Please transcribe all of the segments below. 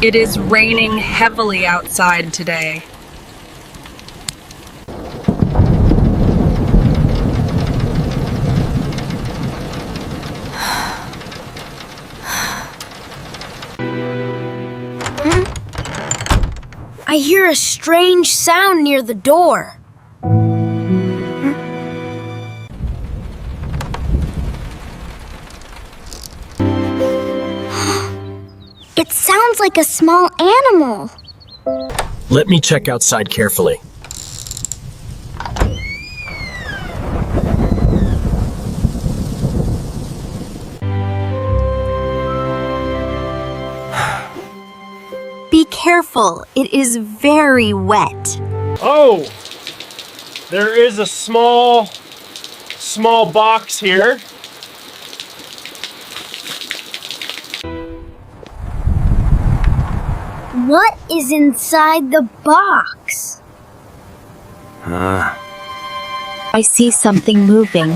It is raining heavily outside today. I hear a strange sound near the door. It sounds like a small animal. Let me check outside carefully. Be careful, it is very wet. Oh, there is a small box here. What is inside the box? I see something moving.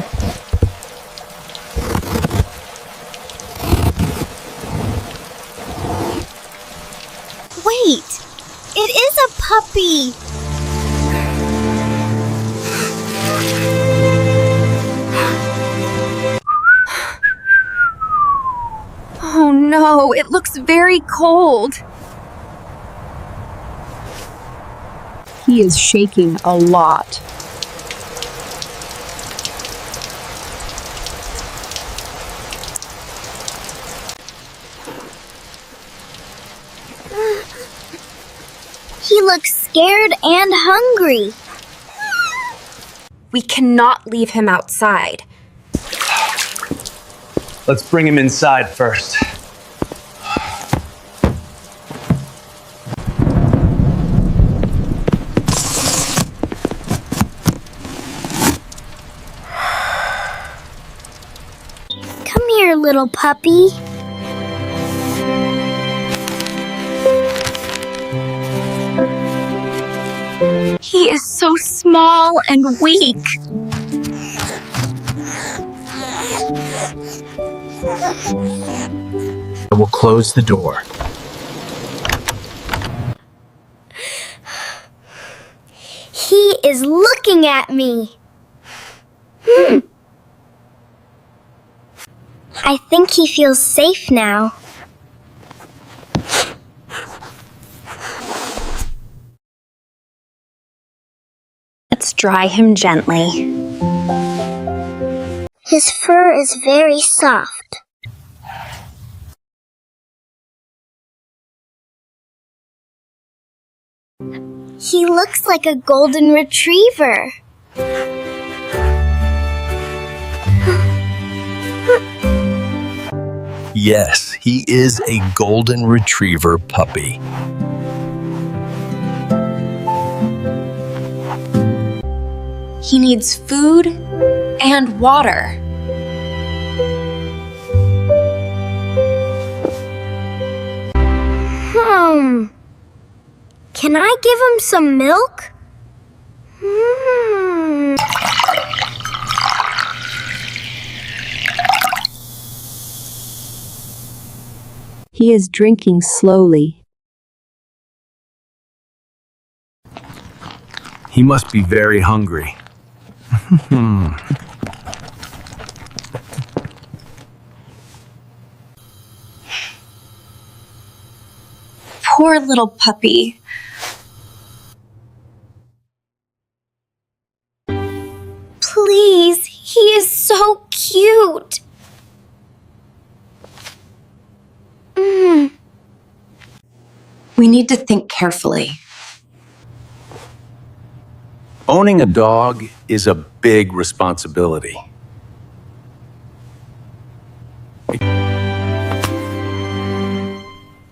Wait, it is a puppy. Oh no, it looks very cold. He is shaking a lot. He looks scared and hungry. We cannot leave him outside. Let's bring him inside first. Come here, little puppy. He is so small and weak. I will close the door. He is looking at me. I think he feels safe now. Let's dry him gently. His fur is very soft. He looks like a golden retriever. Yes, he is a golden retriever puppy. He needs food and water. Can I give him some milk? He is drinking slowly. He must be very hungry. Poor little puppy. Please, he is so cute. We need to think carefully. Owning a dog is a big responsibility.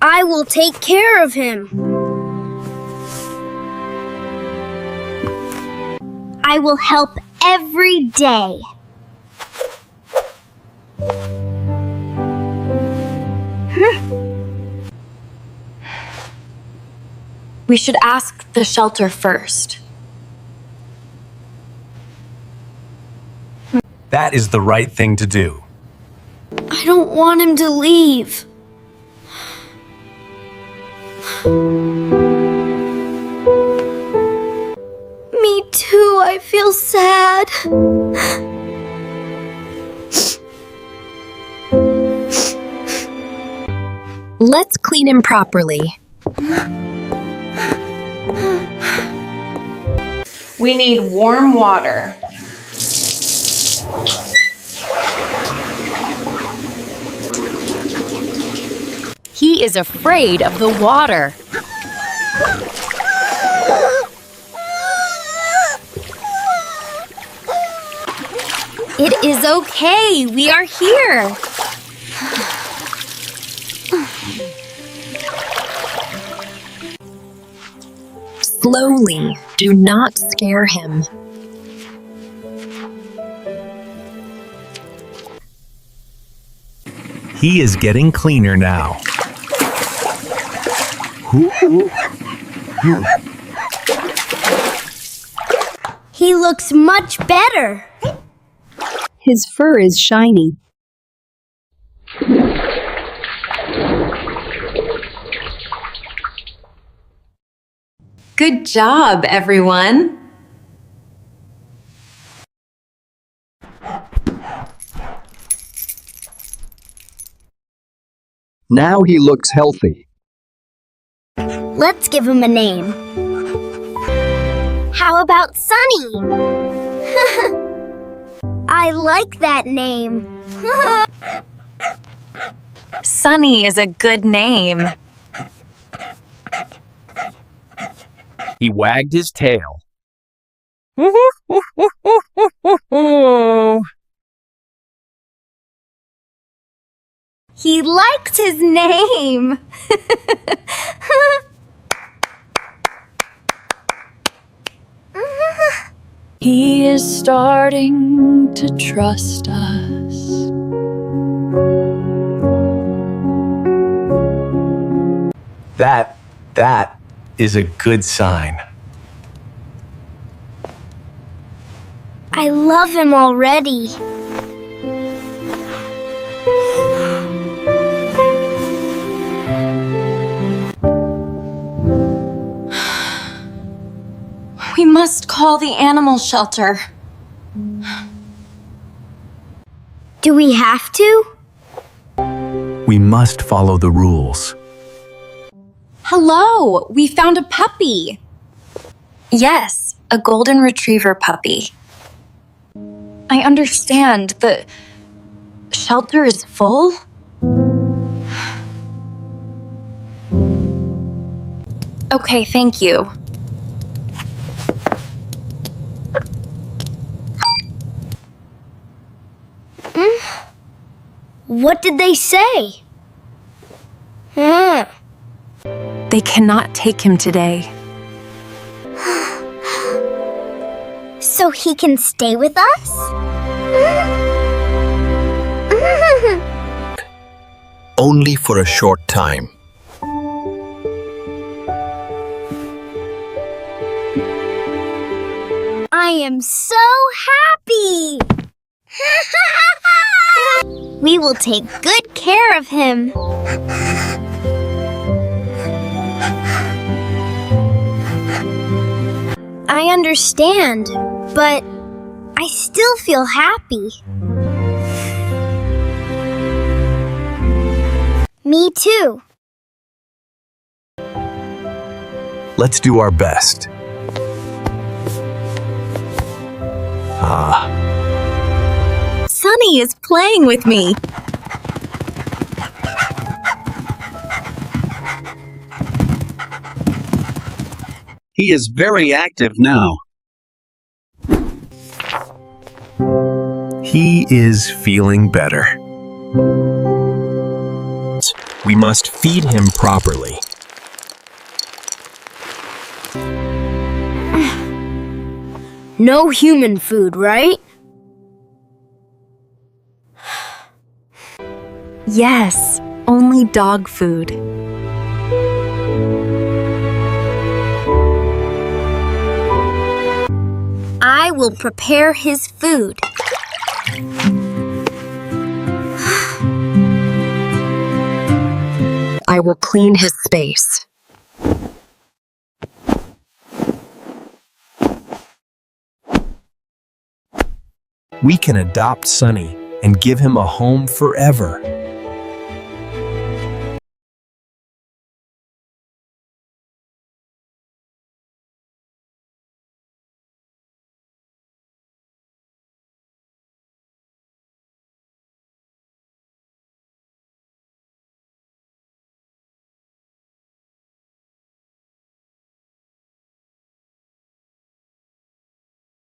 I will take care of him. I will help every day. We should ask the shelter first. That is the right thing to do. I don't want him to leave. Me too, I feel sad. Let's clean him properly. We need warm water. He is afraid of the water. It is okay, we are here. Slowly, do not scare him. He is getting cleaner now. He looks much better. His fur is shiny. Good job, everyone. Now he looks healthy. Let's give him a name. How about Sunny? I like that name. Sunny is a good name. He wagged his tail. He liked his name. He is starting to trust us. That is a good sign. I love him already. We must call the animal shelter. Do we have to? We must follow the rules. Hello, we found a puppy. Yes, a golden retriever puppy. I understand the shelter is full. Okay, thank you. What did they say? They cannot take him today. So he can stay with us? Only for a short time. I am so happy! We will take good care of him. I understand, but I still feel happy. Me too. Let's do our best. Sunny is playing with me. He is very active now. He is feeling better. We must feed him properly. No human food, right? Yes, only dog food. I will prepare his food. I will clean his space. We can adopt Sunny and give him a home forever.